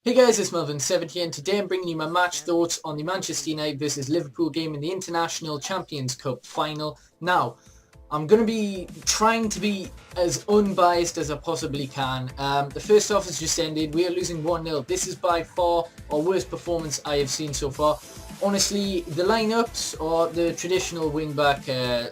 Hey guys, it's Melvin70 and today I'm bringing you my match thoughts on the Manchester United versus Liverpool game in the International Champions Cup final. Now, I'm going to be trying to be as unbiased as I possibly can. The first half has just ended. We are losing 1-0. This is by far our worst performance I have seen so far. Honestly, the lineups or the traditional wing-back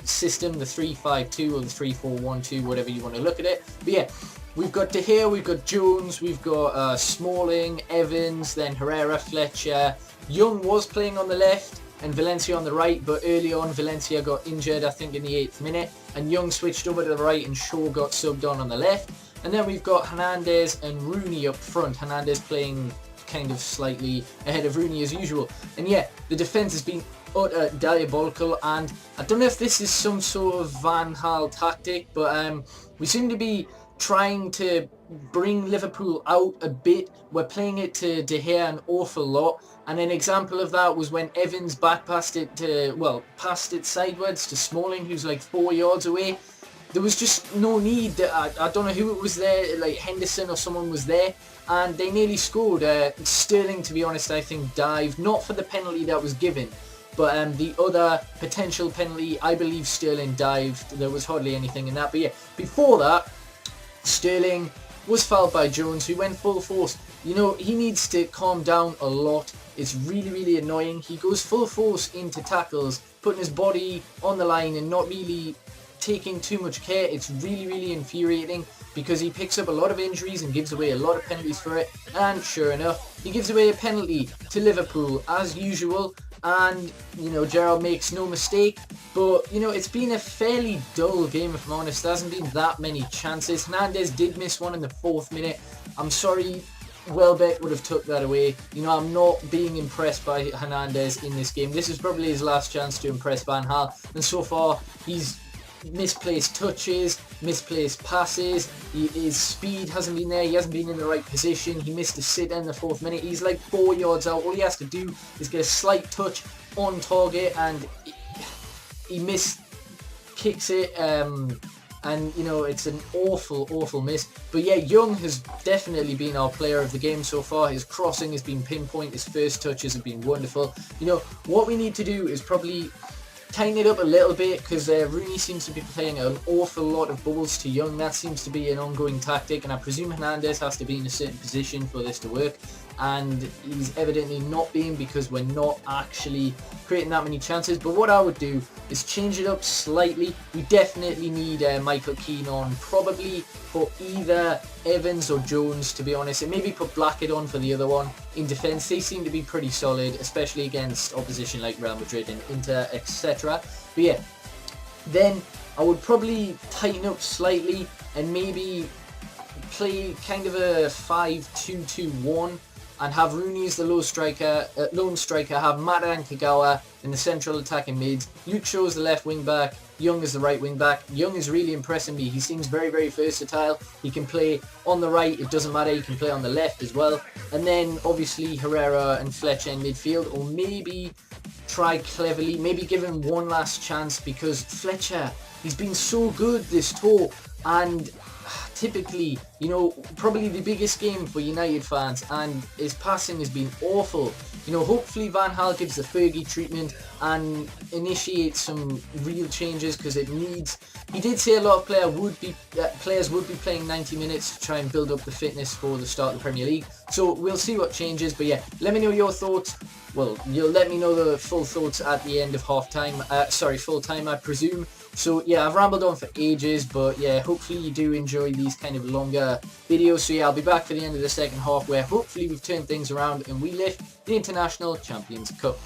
system, the 3-5-2 or the 3-4-1-2, whatever you want to look at it. But yeah, we've got De Gea, we've got Jones, we've got Smalling, Evans, then Herrera, Fletcher. Young was playing on the left and Valencia on the right, but early on Valencia got injured, I think in the 8th minute, and Young switched over to the right and Shaw got subbed on the left. And then we've got Hernandez and Rooney up front. Hernandez playing kind of slightly ahead of Rooney as usual. And yeah, the defence has been utter diabolical, and I don't know if this is some sort of Van Gaal tactic, but we seem to be trying to bring Liverpool out a bit. We're playing it to De Gea an awful lot, and an example of that was when Evans passed it sideways to Smalling, who's like 4 yards away. There was just no need. I don't know who it was there, like Henderson or someone was there, and they nearly scored. Sterling, to be honest, I think dived, not for the penalty that was given, but the other potential penalty, I believe Sterling dived. There was hardly anything in that. But yeah, before that, Sterling was fouled by Jones, who went full force. You know, he needs to calm down a lot. It's really, really annoying. He goes full force into tackles, putting his body on the line and not really taking too much care. It's really, really infuriating because he picks up a lot of injuries and gives away a lot of penalties for it. And sure enough, he gives away a penalty to Liverpool as usual. And, you know, Gerrard makes no mistake. But, you know, it's been a fairly dull game, if I'm honest. There hasn't been that many chances. Hernandez did miss one in the 4th minute. I'm sorry, Welbeck would have took that away. You know, I'm not being impressed by Hernandez in this game. This is probably his last chance to impress Van Gaal. And so far, he's misplaced touches, misplaced passes, his speed hasn't been there, he hasn't been in the right position, he missed a sitter in the 4th minute, he's like 4 yards out. All he has to do is get a slight touch on target and he kicks it, and you know, it's an awful miss. But yeah, Young has definitely been our player of the game so far. His crossing has been pinpoint, his first touches have been wonderful. You know, what we need to do is probably tighten it up a little bit, because Rooney seems to be playing an awful lot of balls to Young. That seems to be an ongoing tactic, and I presume Hernandez has to be in a certain position for this to work, and he's evidently not being, because we're not actually creating that many chances. But what I would do is change it up slightly. We definitely need Michael Keane on, probably for either Evans or Jones, to be honest, and maybe put Blackett on for the other one. In defence, they seem to be pretty solid, especially against opposition like Real Madrid and Inter, etc. But yeah, then I would probably tighten up slightly and maybe play kind of a 5-2-2-1 and have Rooney as the lone striker, have Mata and Kagawa in the central attacking mids, Luke Shaw as the left wing back, Young is the right wing back. Young is really impressing me. He seems very, very versatile. He can play on the right, it doesn't matter, he can play on the left as well. And then obviously Herrera and Fletcher in midfield, or maybe try cleverly, maybe give him one last chance, because Fletcher, he's been so good this tour, and typically, you know, probably the biggest game for United fans, and his passing has been awful. You know, hopefully Van Gaal gives the Fergie treatment and initiates some real changes, because it needs. He did say a lot of players would be playing 90 minutes to try and build up the fitness for the start of the Premier League. So we'll see what changes. But yeah, let me know your thoughts. Well, you'll let me know the full thoughts at the end of full time, I presume. So yeah, I've rambled on for ages, but yeah, hopefully you do enjoy these kind of longer videos. So yeah, I'll be back for the end of the second half, where hopefully we've turned things around and we lift the International Champions Cup.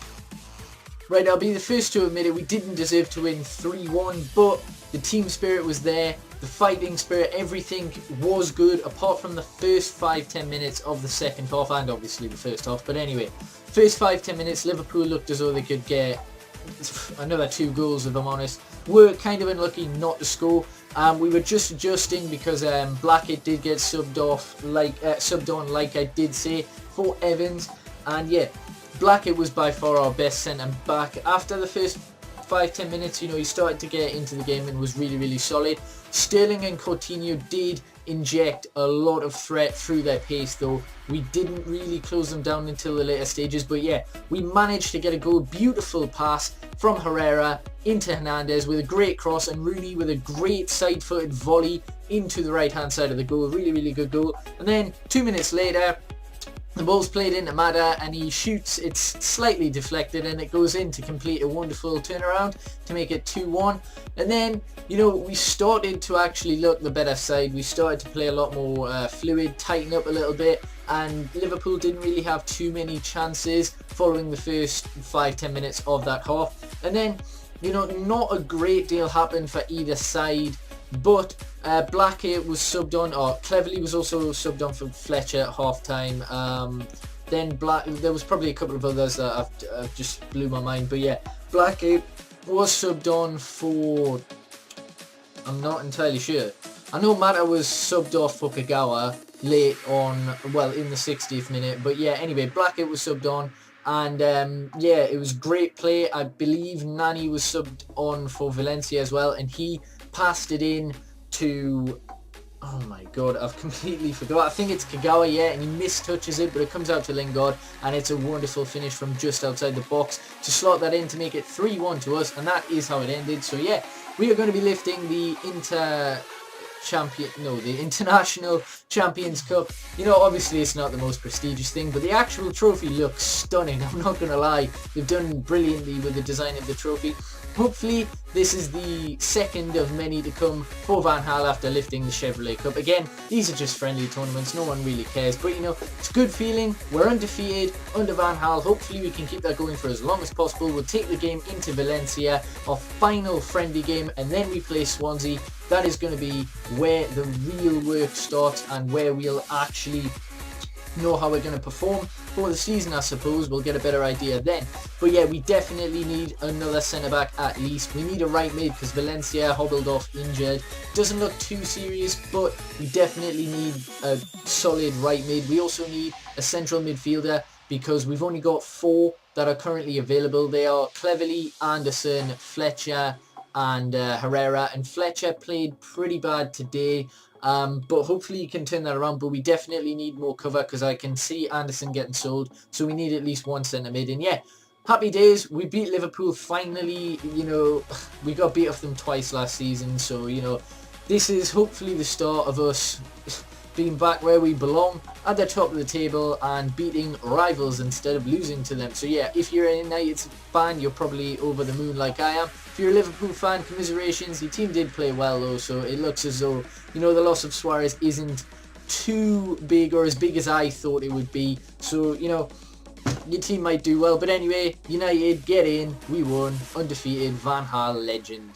Right, I'll be the first to admit it, we didn't deserve to win 3-1, but the team spirit was there, the fighting spirit, everything was good, apart from the first 5-10 minutes of the second half, and obviously the first half. But anyway, first 5-10 minutes, Liverpool looked as though they could get another 2 goals, if I'm honest. We're kind of unlucky not to score. We were just adjusting because Blackett did get subbed on, like I did say, for Evans. And yeah, Blackett was by far our best centre back. After the first 5-10 minutes, you know, he started to get into the game and was really, really solid. Sterling and Coutinho did inject a lot of threat through their pace though. We didn't really close them down until the later stages, but yeah, we managed to get a goal. Beautiful pass from Herrera into Hernandez with a great cross, and Rooney with a great side-footed volley into the right-hand side of the goal. Really good goal. And then 2 minutes later, the ball's played into Mata and he shoots. It's slightly deflected and it goes in to complete a wonderful turnaround to make it 2-1. And then, you know, we started to actually look the better side. We started to play a lot more fluid, tighten up a little bit, and Liverpool didn't really have too many chances following the first 5-10 minutes of that half. And then, you know, not a great deal happened for either side, but Blackett was subbed on, or Cleverley was also subbed on for Fletcher at half time. Then there was probably a couple of others that I've just blew my mind, but yeah, Blackett was subbed on for, I'm not entirely sure. I know Mata was subbed off for Kagawa late on, well, in the 60th minute, but yeah, anyway, Blackett was subbed on. And yeah, it was great play. I believe Nani was subbed on for Valencia as well, and he passed it in to, oh my god, I've completely forgot. I think it's Kagawa, yeah, and he mistouches it, but it comes out to Lingard, and it's a wonderful finish from just outside the box to slot that in to make it 3-1 to us, and that is how it ended. So yeah, we are going to be lifting the International Champions Cup. You know, obviously it's not the most prestigious thing, but the actual trophy looks stunning. I'm not going to lie. They've done brilliantly with the design of the trophy. Hopefully this is the second of many to come for Van Gaal after lifting the Chevrolet Cup. Again, these are just friendly tournaments, no one really cares, but you know, it's a good feeling. We're undefeated under Van Gaal. Hopefully we can keep that going for as long as possible. We'll take the game into Valencia, our final friendly game, and then we play Swansea. That is going to be where the real work starts and where we'll actually know how we're going to perform for the season. I suppose we'll get a better idea then. But yeah, we definitely need another centre-back at least. We need a right mid because Valencia hobbled off injured. Doesn't look too serious, but we definitely need a solid right mid. We also need a central midfielder because we've only got 4 that are currently available. They are Cleverley, Anderson, Fletcher and Herrera, and Fletcher played pretty bad today. But hopefully you can turn that around. But we definitely need more cover because I can see Anderson getting sold. So we need at least one centre mid. And yeah, happy days. We beat Liverpool finally. You know, we got beat off them twice last season. So, you know, this is hopefully the start of us being back where we belong, at the top of the table and beating rivals instead of losing to them. So yeah, if you're a United fan, you're probably over the moon like I am. If you're a Liverpool fan, commiserations. Your team did play well though, so it looks as though, you know, the loss of Suarez isn't too big or as big as I thought it would be. So, you know, your team might do well. But anyway, United, get in. We won. Undefeated. Van Gaal legend.